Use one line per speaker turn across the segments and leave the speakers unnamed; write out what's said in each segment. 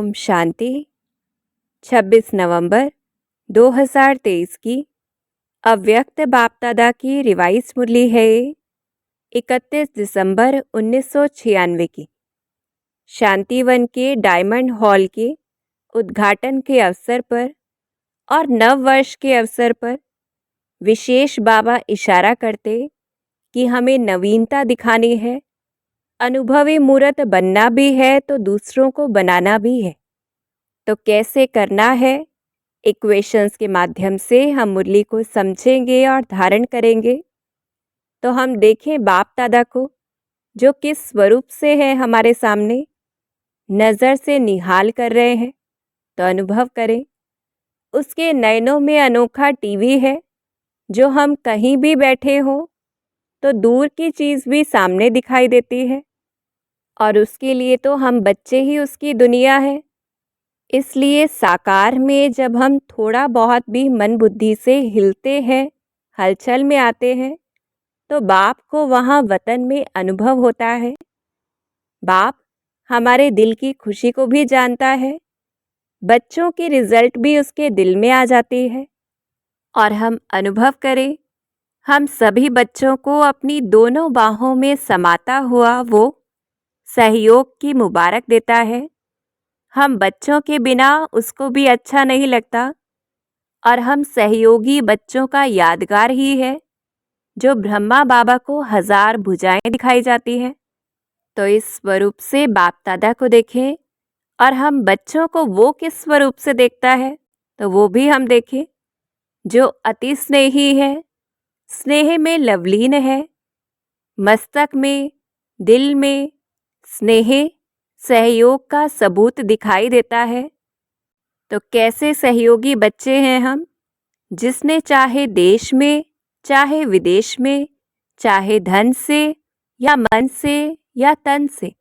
ओम शांति। 26 नवंबर 2023 की अव्यक्त बाप दादा की रिवाइज मुरली है 31 दिसंबर 1996 की। शांतिवन के डायमंड हॉल के उद्घाटन के अवसर पर और नव वर्ष के अवसर पर विशेष बाबा इशारा करते कि हमें नवीनता दिखानी है, अनुभवी मूर्त बनना भी है तो दूसरों को बनाना भी है। तो कैसे करना है, इक्वेशंस के माध्यम से हम मुरली को समझेंगे और धारण करेंगे। तो हम देखें बाप दादा को जो किस स्वरूप से है हमारे सामने, नज़र से निहाल कर रहे हैं तो अनुभव करें। उसके नयनों में अनोखा टीवी है जो हम कहीं भी बैठे हों तो दूर की चीज़ भी सामने दिखाई देती है, और उसके लिए तो हम बच्चे ही उसकी दुनिया है। इसलिए साकार में जब हम थोड़ा बहुत भी मन बुद्धि से हिलते हैं, हलचल में आते हैं, तो बाप को वहाँ वतन में अनुभव होता है। बाप हमारे दिल की खुशी को भी जानता है, बच्चों की रिजल्ट भी उसके दिल में आ जाती है। और हम अनुभव करें, हम सभी बच्चों को अपनी दोनों बाहों में समाता हुआ वो सहयोग की मुबारक देता है। हम बच्चों के बिना उसको भी अच्छा नहीं लगता, और हम सहयोगी बच्चों का यादगार ही है जो ब्रह्मा बाबा को 1000 भुजाएं दिखाई जाती हैं। तो इस स्वरूप से बाप दादा को देखें, और हम बच्चों को वो किस स्वरूप से देखता है तो वो भी हम देखें, जो अति स्नेही है, स्नेह में लवलीन है, मस्तक में, दिल में स्नेह सहयोग का सबूत दिखाई देता है। तो कैसे सहयोगी बच्चे हैं हम, जिसने चाहे देश में, चाहे विदेश में, चाहे धन से या मन से या तन से,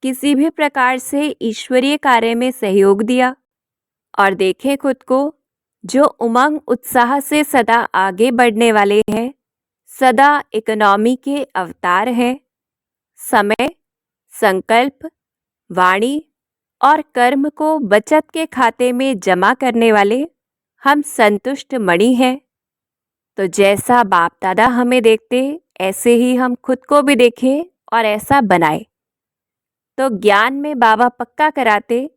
किसी भी प्रकार से ईश्वरीय कार्य में सहयोग दिया। और देखें खुद को जो उमंग उत्साह से सदा आगे बढ़ने वाले हैं, सदा इकोनॉमी के अवतार हैं। समय, संकल्प, वाणी और कर्म को बचत के खाते में जमा करने वाले हम संतुष्ट मणि हैं। तो जैसा बाप दादा हमें देखते, ऐसे ही हम खुद को भी देखें और ऐसा बनाए। तो ज्ञान में बाबा पक्का कराते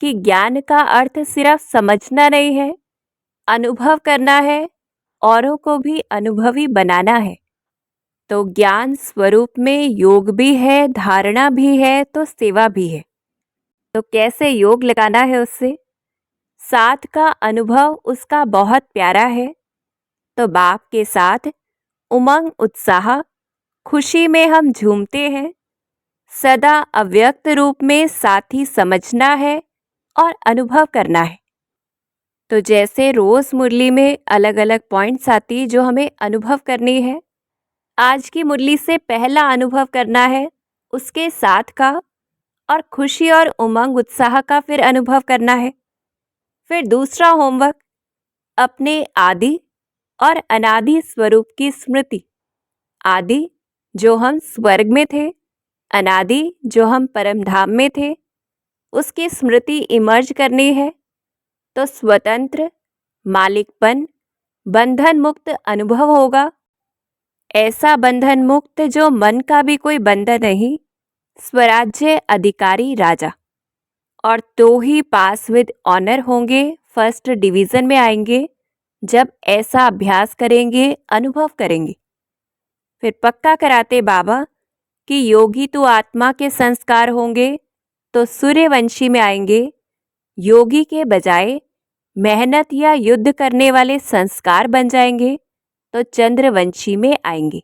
कि ज्ञान का अर्थ सिर्फ समझना नहीं है, अनुभव करना है, औरों को भी अनुभवी बनाना है। तो ज्ञान स्वरूप में योग भी है, धारणा भी है, तो सेवा भी है। तो कैसे योग लगाना है उससे, साथ का अनुभव उसका बहुत प्यारा है। तो बाप के साथ उमंग उत्साह खुशी में हम झूमते हैं, सदा अव्यक्त रूप में साथी समझना है और अनुभव करना है। तो जैसे रोज मुरली में अलग अलग पॉइंट्स आती जो हमें अनुभव करनी है, आज की मुरली से पहला अनुभव करना है उसके साथ का, और खुशी और उमंग उत्साह का फिर अनुभव करना है। फिर दूसरा होमवर्क, अपने आदि और अनादि स्वरूप की स्मृति। आदि जो हम स्वर्ग में थे, अनादि जो हम परम धाम में थे, उसकी स्मृति इमर्ज करनी है। तो स्वतंत्र, मालिकपन, बंधन मुक्त अनुभव होगा। ऐसा बंधन मुक्त जो मन का भी कोई बंधन नहीं, स्वराज्य अधिकारी राजा। और तो ही पास विद ऑनर होंगे, फर्स्ट डिवीज़न में आएंगे जब ऐसा अभ्यास करेंगे, अनुभव करेंगे। फिर पक्का कराते बाबा कि योगी तो आत्मा के संस्कार होंगे तो सूर्यवंशी में आएंगे, योगी के बजाय मेहनत या युद्ध करने वाले संस्कार बन जाएंगे तो चंद्रवंशी में आएंगे।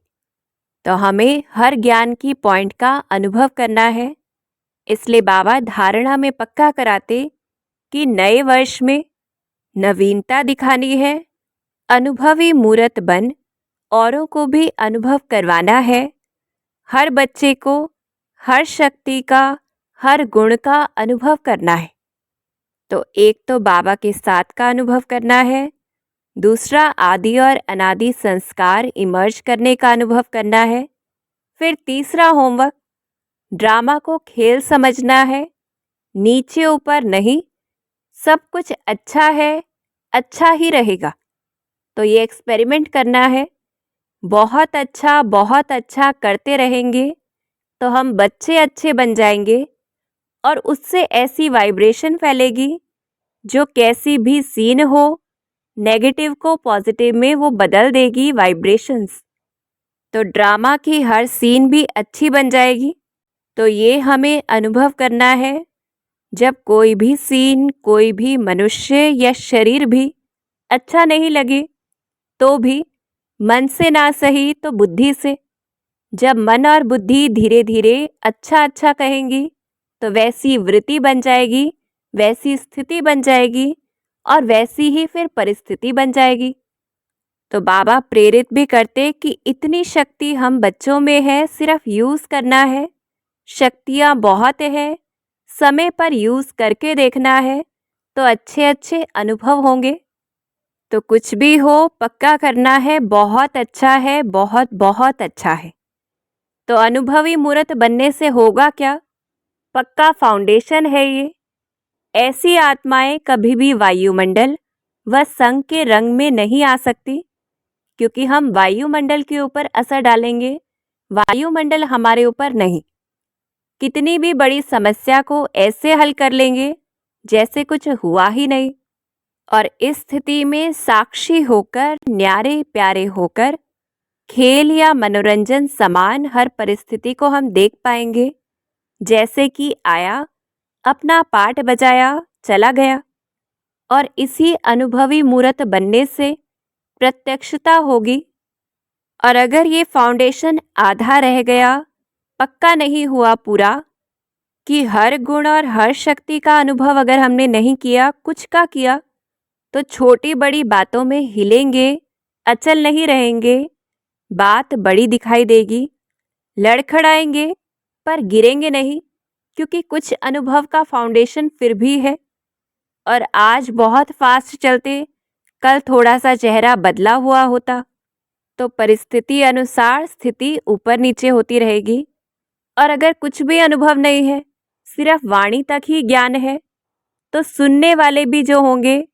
तो हमें हर ज्ञान की पॉइंट का अनुभव करना है। इसलिए बाबा धारणा में पक्का कराते कि नए वर्ष में नवीनता दिखानी है, अनुभवी मूर्त बन औरों को भी अनुभव करवाना है। हर बच्चे को हर शक्ति का, हर गुण का अनुभव करना है। तो एक तो बाबा के साथ का अनुभव करना है, दूसरा आदि और अनादि संस्कार इमर्ज करने का अनुभव करना है। फिर तीसरा होमवर्क, ड्रामा को खेल समझना है, नीचे ऊपर नहीं, सब कुछ अच्छा है, अच्छा ही रहेगा। तो ये एक्सपेरिमेंट करना है। बहुत अच्छा करते रहेंगे तो हम बच्चे अच्छे बन जाएंगे और उससे ऐसी वाइब्रेशन फैलेगी जो कैसी भी सीन हो, नेगेटिव को पॉजिटिव में वो बदल देगी वाइब्रेशंस। तो ड्रामा की हर सीन भी अच्छी बन जाएगी। तो ये हमें अनुभव करना है। जब कोई भी सीन, कोई भी मनुष्य या शरीर भी अच्छा नहीं लगे तो भी मन से ना सही तो बुद्धि से, जब मन और बुद्धि धीरे धीरे अच्छा अच्छा कहेंगी तो वैसी वृत्ति बन जाएगी, वैसी स्थिति बन जाएगी और वैसी ही फिर परिस्थिति बन जाएगी। तो बाबा प्रेरित भी करते कि इतनी शक्ति हम बच्चों में है, सिर्फ यूज करना है। शक्तियाँ बहुत है, समय पर यूज करके देखना है तो अच्छे अच्छे अनुभव होंगे। तो कुछ भी हो पक्का करना है, बहुत अच्छा है, बहुत बहुत अच्छा है। तो अनुभवी मूर्त बनने से होगा क्या? पक्का फाउंडेशन है ये। ऐसी आत्माएं कभी भी वायुमंडल व संघ के रंग में नहीं आ सकती, क्योंकि हम वायुमंडल के ऊपर असर डालेंगे, वायुमंडल हमारे ऊपर नहीं। कितनी भी बड़ी समस्या को ऐसे हल कर लेंगे जैसे कुछ हुआ ही नहीं। और इस स्थिति में साक्षी होकर, न्यारे प्यारे होकर, खेल या मनोरंजन समान हर परिस्थिति को हम देख पाएंगे। जैसे कि आया, अपना पाठ बजाया, चला गया। और इसी अनुभवी मूर्त बनने से प्रत्यक्षता होगी। और अगर ये फाउंडेशन आधा रह गया, पक्का नहीं हुआ पूरा, कि हर गुण और हर शक्ति का अनुभव अगर हमने नहीं किया, कुछ का किया, तो छोटी बड़ी बातों में हिलेंगे, अचल नहीं रहेंगे, बात बड़ी दिखाई देगी, लड़खड़ाएंगे पर गिरेंगे नहीं, क्योंकि कुछ अनुभव का फाउंडेशन फिर भी है। और आज बहुत फास्ट चलते, कल थोड़ा सा चेहरा बदला हुआ होता, तो परिस्थिति अनुसार स्थिति ऊपर नीचे होती रहेगी। और अगर कुछ भी अनुभव नहीं है, सिर्फ वाणी तक ही ज्ञान है, तो सुनने वाले भी जो होंगे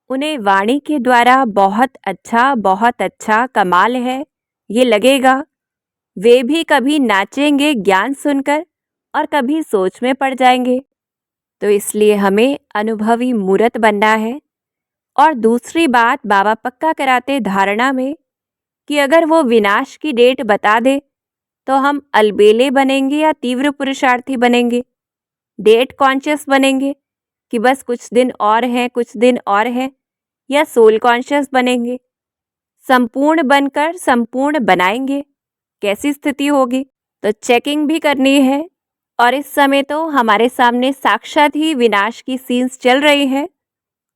उन्हें वाणी के द्वारा बहुत अच्छा कमाल है ये लगेगा। वे भी कभी नाचेंगे ज्ञान सुनकर और कभी सोच में पड़ जाएंगे। तो इसलिए हमें अनुभवी मूर्त बनना है। और दूसरी बात बाबा पक्का कराते धारणा में कि अगर वो विनाश की डेट बता दे तो हम अलबेले बनेंगे या तीव्र पुरुषार्थी बनेंगे, डेट कॉन्शियस बनेंगे कि बस कुछ दिन और हैं, कुछ दिन और हैं, या सोल कॉन्शियस बनेंगे, संपूर्ण बनकर संपूर्ण बनाएंगे। कैसी स्थिति होगी? तो चेकिंग भी करनी है। और इस समय तो हमारे सामने साक्षात ही विनाश की सीन्स चल रही हैं।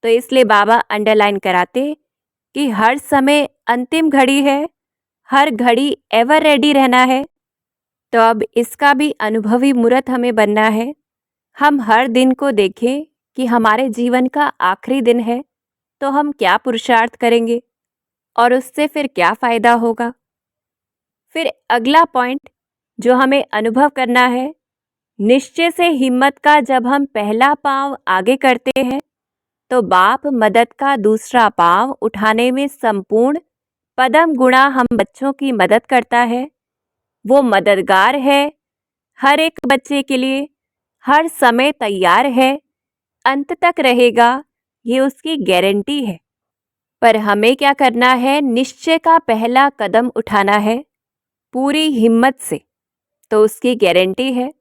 तो इसलिए बाबा अंडरलाइन कराते कि हर समय अंतिम घड़ी है, हर घड़ी एवर रेडी रहना है। तो अब इसका भी अनुभवी मूर्त हमें बनना है। हम हर दिन को देखें कि हमारे जीवन का आखिरी दिन है, तो हम क्या पुरुषार्थ करेंगे और उससे फिर क्या फायदा होगा। फिर अगला पॉइंट जो हमें अनुभव करना है, निश्चय से हिम्मत का जब हम पहला पांव आगे करते हैं तो बाप मदद का दूसरा पांव उठाने में संपूर्ण पदम गुणा हम बच्चों की मदद करता है। वो मददगार है हर एक बच्चे के लिए, हर समय तैयार है, अंत तक रहेगा, ये उसकी गारंटी है। पर हमें क्या करना है? निश्चय का पहला कदम उठाना है पूरी हिम्मत से, तो उसकी गारंटी है।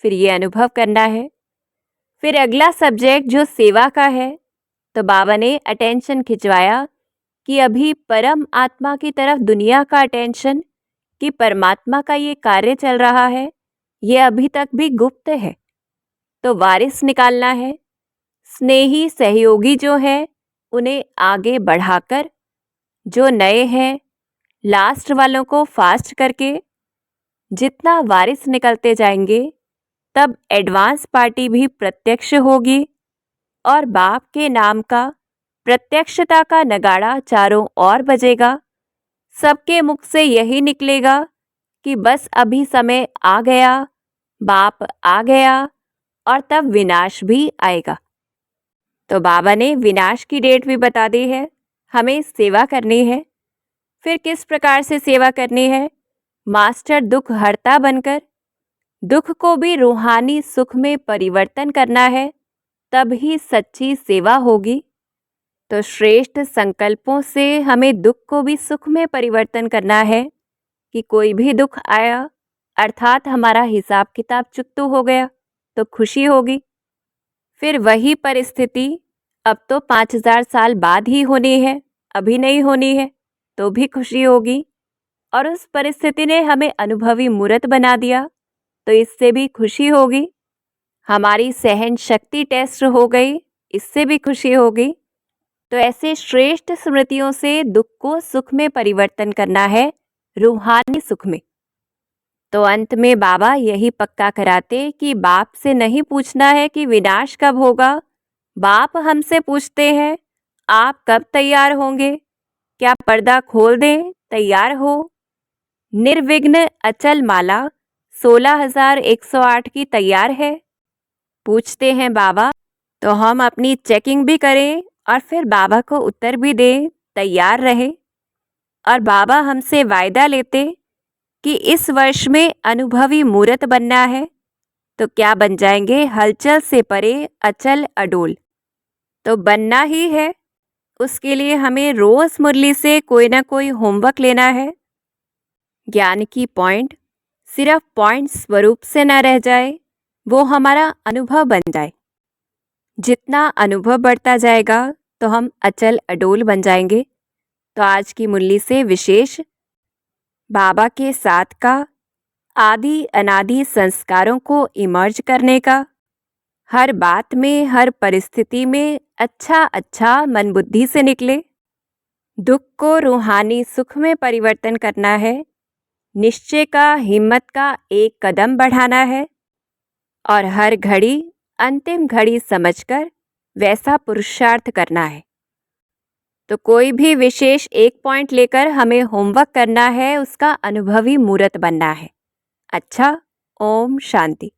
फिर ये अनुभव करना है। फिर अगला सब्जेक्ट जो सेवा का है, तो बाबा ने अटेंशन खिंचवाया कि अभी परम आत्मा की तरफ दुनिया का अटेंशन, कि परमात्मा का ये कार्य चल रहा है, ये अभी तक भी गुप्त है। तो वारिस निकालना है, स्नेही सहयोगी जो है उन्हें आगे बढ़ाकर, जो नए हैं लास्ट वालों को फास्ट करके, जितना वारिस निकलते जाएंगे तब एडवांस पार्टी भी प्रत्यक्ष होगी और बाप के नाम का प्रत्यक्षता का नगाड़ा चारों ओर बजेगा। सबके मुख से यही निकलेगा कि बस अभी समय आ गया, बाप आ गया और तब विनाश भी आएगा। तो बाबा ने विनाश की डेट भी बता दी है। हमें सेवा करनी है। फिर किस प्रकार से सेवा करनी है? मास्टर दुख हरता बनकर दुख को भी रूहानी सुख में परिवर्तन करना है, तब ही सच्ची सेवा होगी। तो श्रेष्ठ संकल्पों से हमें दुख को भी सुख में परिवर्तन करना है कि कोई भी दुख आया अर्थात हमारा हिसाब किताब चुकतू हो गया तो खुशी होगी। फिर वही परिस्थिति अब तो 5000 साल बाद ही होनी है, अभी नहीं होनी है तो भी खुशी होगी। और उस परिस्थिति ने हमें अनुभवी मूर्त बना दिया तो इससे भी खुशी होगी। हमारी सहन शक्ति टेस्ट हो गई, इससे भी खुशी होगी। तो ऐसे श्रेष्ठ स्मृतियों से दुख को सुख में परिवर्तन करना है, रूहानी सुख में। तो अंत में बाबा यही पक्का कराते कि बाप से नहीं पूछना है कि विनाश कब होगा। बाप हमसे पूछते हैं, आप कब तैयार होंगे? क्या पर्दा खोल दें, तैयार हो? निर्विघ्न अचल माला 16,108 की तैयार है? पूछते हैं बाबा। तो हम अपनी चेकिंग भी करें और फिर बाबा को उत्तर भी दें, तैयार रहे। और बाबा हमसे वायदा लेते कि इस वर्ष में अनुभवी मूर्त बनना है। तो क्या बन जाएंगे? हलचल से परे अचल अडोल। तो बनना ही है। उसके लिए हमें रोज मुरली से कोई ना कोई होमवर्क लेना है। ज्ञान की पॉइंट सिर्फ पॉइंट स्वरूप से न रह जाए, वो हमारा अनुभव बन जाए। जितना अनुभव बढ़ता जाएगा तो हम अचल अडोल बन जाएंगे। तो आज की मुरली से विशेष बाबा के साथ का आदि अनादि संस्कारों को इमर्ज करने का, हर बात में हर परिस्थिति में अच्छा अच्छा मन बुद्धि से निकले। दुख को रूहानी सुख में परिवर्तन करना है। निश्चय का, हिम्मत का एक कदम बढ़ाना है और हर घड़ी अंतिम घड़ी समझकर वैसा पुरुषार्थ करना है। तो कोई भी विशेष एक पॉइंट लेकर हमें होमवर्क करना है, उसका अनुभवी मूर्त बनना है। अच्छा, ओम शांति।